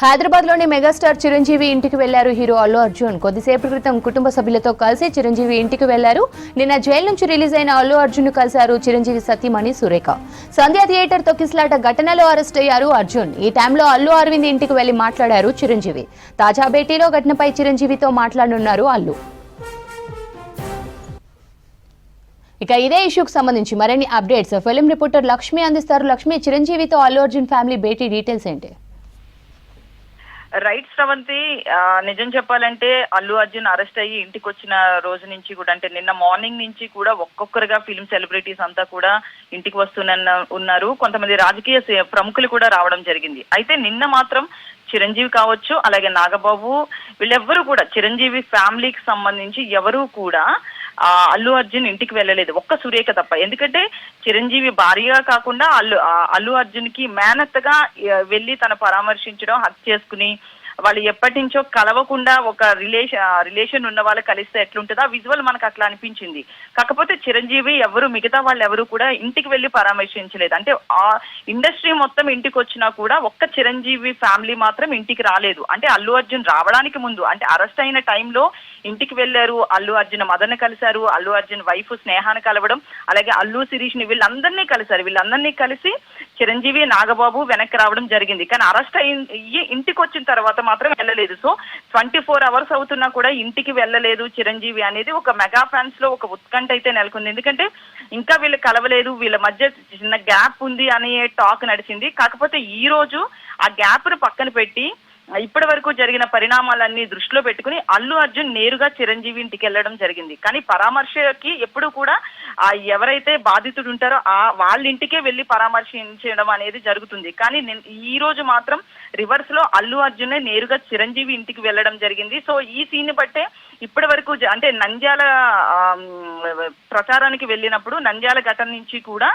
హైదరాబాద్ లోని మెగాస్టార్ చిరంజీవి ఇంటికి వెళ్లారు హీరో అల్లు అర్జున్. కొద్దిసేపటి క్రితం కుటుంబ సభ్యులతో కలిసి చిరంజీవి ఇంటికి వెళ్లారు. నిన్న జైలు నుంచి రిలీజ్ అయిన అల్లు అర్జున్ ను కలిశారు చిరంజీవి సతీమణి సురేఖ. సంధ్యా థియేటర్ తొక్కిసలాట ఘటనలో అరెస్ట్ అయ్యారు అర్జున్. ఈ టైంలో అల్లు అరవింద్ ఇంటికి వెళ్లి మాట్లాడారు చిరంజీవి. తాజా భేటీలో ఘటనపై చిరంజీవితో మాట్లాడనున్నారు అల్లు. ఇక ఇదే ఇష్యూకి సంబంధించి మరిన్ని అప్డేట్స్ ఫిల్మ్ రిపోర్టర్ లక్ష్మి అందిస్తారు. లక్ష్మి, చిరంజీవితో అల్లు అర్జున్ ఫ్యామిలీ భేటీ డీటెయిల్స్ ఏంటి? రైట్ శ్రవంతి, నిజం చెప్పాలంటే అల్లు అర్జున్ అరెస్ట్ అయ్యి ఇంటికి వచ్చిన రోజు నుంచి కూడా, అంటే నిన్న మార్నింగ్ నుంచి కూడా ఒక్కొక్కరుగా ఫిల్మ్ సెలబ్రిటీస్ అంతా కూడా ఇంటికి ఉన్నారు. కొంతమంది రాజకీయ ప్రముఖులు కూడా రావడం జరిగింది. అయితే నిన్న మాత్రం చిరంజీవి కావచ్చు, అలాగే నాగబాబు, వీళ్ళెవ్వరూ కూడా చిరంజీవి ఫ్యామిలీకి సంబంధించి ఎవరూ కూడా అల్లు అర్జున్ ఇంటికి వెళ్ళలేదు, ఒక్క సురేఖ తప్ప. ఎందుకంటే చిరంజీవి భార్యగా కాకుండా అల్లు అర్జున్ కి మేనత్తగా వెళ్ళి తను పరామర్శించడం, హక్ చేసుకుని వాళ్ళు ఎప్పటి నుంచో కలవకుండా ఒక రిలేషన్ ఉన్న వాళ్ళు కలిస్తే ఎట్లుంటుందో ఆ విజువల్ మనకు అట్లా అనిపించింది. కాకపోతే చిరంజీవి మిగతా వాళ్ళు ఎవరు కూడా ఇంటికి వెళ్ళి పరామర్శించలేదు. అంటే ఆ ఇండస్ట్రీ మొత్తం ఇంటికి వచ్చినా కూడా ఒక్క చిరంజీవి ఫ్యామిలీ మాత్రం ఇంటికి రాలేదు. అంటే అల్లు అర్జున్ రావడానికి ముందు, అంటే అరెస్ట్ అయిన టైంలో ఇంటికి వెళ్లారు. అల్లు అర్జున్ మదన్ కలిశారు, అల్లు అర్జున్ వైఫ్ స్నేహాన్ని కలవడం, అలాగే అల్లు శిరీష్ ని వీళ్ళందరినీ కలిశారు. వీళ్ళందరినీ కలిసి చిరంజీవి, నాగబాబు వెనక్కి రావడం జరిగింది. కానీ అరెస్ట్ అయ్యి ఇంటికి వచ్చిన తర్వాత మాత్రం వెళ్ళలేదు. సో 24 hours అవుతున్నా కూడా ఇంటికి వెళ్ళలేదు చిరంజీవి అనేది ఒక మెగా ఫ్యాన్స్ లో ఒక ఉత్కంఠ అయితే నెలకొంది. ఎందుకంటే ఇంకా వీళ్ళు కలవలేదు, వీళ్ళ మధ్య చిన్న గ్యాప్ ఉంది అనే టాక్ నడిచింది. కాకపోతే ఈ రోజు ఆ గ్యాప్ ను పక్కన పెట్టి ఇప్పటి వరకు జరిగిన పరిణామాలన్నీ దృష్టిలో పెట్టుకుని అల్లు అర్జున్ నేరుగా చిరంజీవి ఇంటికి వెళ్ళడం జరిగింది. కానీ పరామర్శకి ఎప్పుడు కూడా ఎవరైతే బాధితుడు ఉంటారో వాళ్ళ ఇంటికే వెళ్ళి పరామర్శించడం అనేది జరుగుతుంది. కానీ ఈ రోజు మాత్రం రివర్స్ లో అల్లు అర్జున్ నేరుగా చిరంజీవి ఇంటికి వెళ్ళడం జరిగింది. సో ఈ సీన్ బట్టే ఇప్పటి వరకు, అంటే నంద్యాల ప్రచారానికి వెళ్ళినప్పుడు నంద్యాల ఘటన నుంచి కూడా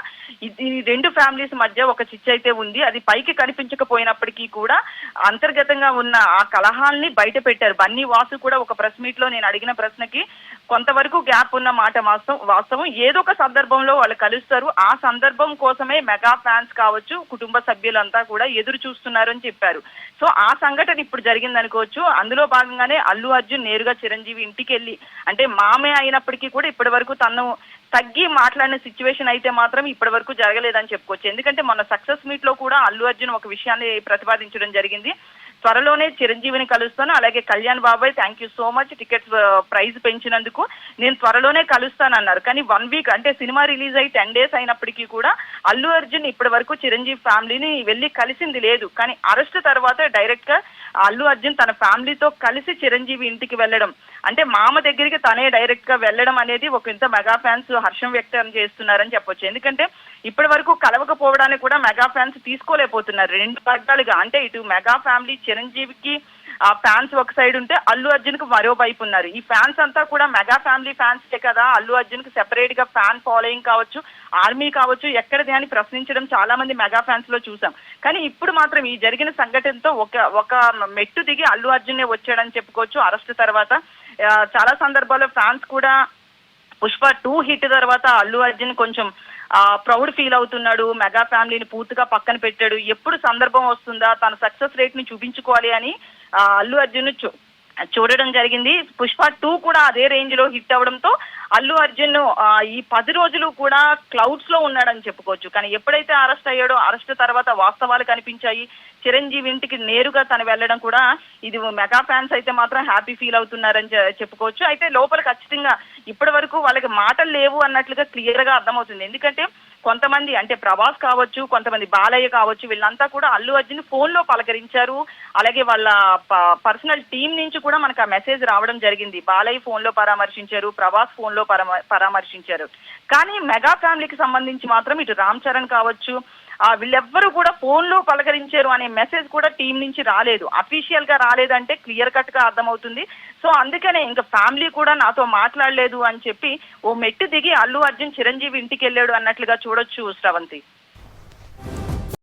ఈ రెండు ఫ్యామిలీస్ మధ్య ఒక చిచ్చు అయితే ఉంది. అది పైకి కనిపించకపోయినప్పటికీ కూడా అంతర్గతంగా ఉన్న ఆ కలహాల్ని బయట పెట్టారు. బన్నీ వాసు కూడా ఒక ప్రెస్ మీట్ లో నేను అడిగిన ప్రశ్నకి కొంతవరకు గ్యాప్ ఉన్న మాట వాస్తవం, ఏదో ఒక సందర్భంలో వాళ్ళు కలుస్తారు, ఆ సందర్భం కోసమే మెగా ఫ్యాన్స్ కావచ్చు, కుటుంబ సభ్యులంతా కూడా ఎదురు చూస్తున్నారు అని చెప్పారు. సో ఆ సంఘటన ఇప్పుడు జరిగింది అనుకోవచ్చు. అందులో భాగంగానే అల్లు అర్జున్ నేరుగా చిరంజీవి ఇంటికి వెళ్ళి, అంటే మామే అయినప్పటికీ కూడా ఇప్పటి వరకు తను తగ్గి మాట్లాడిన సిచ్యువేషన్ అయితే మాత్రం ఇప్పటి వరకు జరగలేదని చెప్పుకోవచ్చు. ఎందుకంటే మొన్న సక్సెస్ మీట్ లో కూడా అల్లు అర్జున్ ఒక విషయాన్ని ప్రతిపాదించడం జరిగింది. త్వరలోనే చిరంజీవిని కలుస్తాను, అలాగే కళ్యాణ్ బాబాయ్ thank you so much tickets price పెంచినందుకు, నేను త్వరలోనే కలుస్తానన్నారు. కానీ 1 week, అంటే సినిమా రిలీజ్ అయ్యి 10 days అయినప్పటికీ కూడా అల్లు అర్జున్ ఇప్పటి వరకు చిరంజీవి ఫ్యామిలీని వెళ్ళి కలిసింది లేదు. కానీ అరెస్ట్ తర్వాత డైరెక్ట్ గా అల్లు అర్జున్ తన ఫ్యామిలీతో కలిసి చిరంజీవి ఇంటికి వెళ్ళడం, అంటే మామ దగ్గరికి తనే డైరెక్ట్ గా వెళ్ళడం అనేది ఒక ఇంత మెగా ఫ్యాన్స్ హర్షం వ్యక్తం చేస్తున్నారని చెప్పొచ్చు. ఎందుకంటే ఇప్పటి వరకు కలవకపోవడానికి కూడా మెగా ఫ్యాన్స్ తీసుకోలేకపోతున్నారు. 2 వర్గాలుగా, అంటే ఇటు మెగా ఫ్యామిలీ చిరంజీవికి ఆ ఫ్యాన్స్ ఒక సైడ్ ఉంటే అల్లు అర్జున్ కు మరో వైపు ఉన్నారు. ఈ ఫ్యాన్స్ అంతా కూడా మెగా ఫ్యామిలీ ఫ్యాన్సే కదా, అల్లు అర్జున్ కి సెపరేట్ గా ఫ్యాన్ ఫాలోయింగ్ కావచ్చు, ఆర్మీ కావచ్చు, ఎక్కడిది అని ప్రశ్నించడం చాలా మంది మెగా ఫ్యాన్స్ లో చూసాం. కానీ ఇప్పుడు మాత్రం ఈ జరిగిన సంఘటనతో ఒక మెట్టు దిగి అల్లు అర్జున్ వచ్చాడని చెప్పుకోవచ్చు. అరెస్ట్ తర్వాత చాలా సందర్భాల్లో ఫ్యాన్స్ కూడా పుష్ప 2 హిట్ తర్వాత అల్లు అర్జున్ కొంచెం ప్రౌడ్ ఫీల్ అవుతున్నాడు, మెగా ఫ్యామిలీని పూర్తిగా పక్కన పెట్టాడు, ఎప్పుడు సందర్భం వస్తుందా తన సక్సెస్ రేట్ ని చూపించుకోవాలి అని అల్లు అర్జున్ చూడడం జరిగింది. పుష్ప 2 కూడా అదే రేంజ్ లో హిట్ అవడంతో అల్లు అర్జున్ ఈ 10 రోజులు కూడా క్లౌడ్స్ లో ఉన్నాడని చెప్పుకోవచ్చు. కానీ ఎప్పుడైతే అరెస్ట్ అయ్యాడో, అరెస్ట్ తర్వాత వాస్తవాలు కనిపించాయి, చిరంజీవి ఇంటికి నేరుగా తను వెళ్ళడం కూడా ఇది మెగా ఫ్యాన్స్ అయితే మాత్రం హ్యాపీ ఫీల్ అవుతున్నారని చెప్పుకోవచ్చు. అయితే లోపల ఖచ్చితంగా ఇప్పటి వరకు వాళ్ళకి మాటలు లేవు అన్నట్లుగా క్లియర్ గా అర్థమవుతుంది. ఎందుకంటే కొంతమంది, అంటే ప్రభాస్ కావచ్చు, కొంతమంది బాలయ్య కావచ్చు, వీళ్ళంతా కూడా అల్లు అర్జున్ ఫోన్ లో పలకరించారు. అలాగే వాళ్ళ పర్సనల్ టీం నుంచి కూడా మనకు ఆ మెసేజ్ రావడం జరిగింది. బాలయ్య ఫోన్ లో పరామర్శించారు, ప్రభాస్ ఫోన్ లో పరామర్శించారు. కానీ మెగా ఫ్యామిలీకి సంబంధించి మాత్రం ఇటు రామ్ చరణ్ కావచ్చు, వీళ్ళెవ్వరూ కూడా ఫోన్ లో పలకరించారు అనే మెసేజ్ కూడా టీం నుంచి రాలేదు. అఫీషియల్ గా రాలేదంటే క్లియర్ కట్ గా అర్థమవుతుంది. సో అందుకనే ఇంకా ఫ్యామిలీ కూడా నాతో మాట్లాడలేదు అని చెప్పి ఓ మెట్టు దిగి అల్లు అర్జున్ చిరంజీవి ఇంటికి వెళ్ళాడు అన్నట్లుగా చూడొచ్చు శ్రవంతి.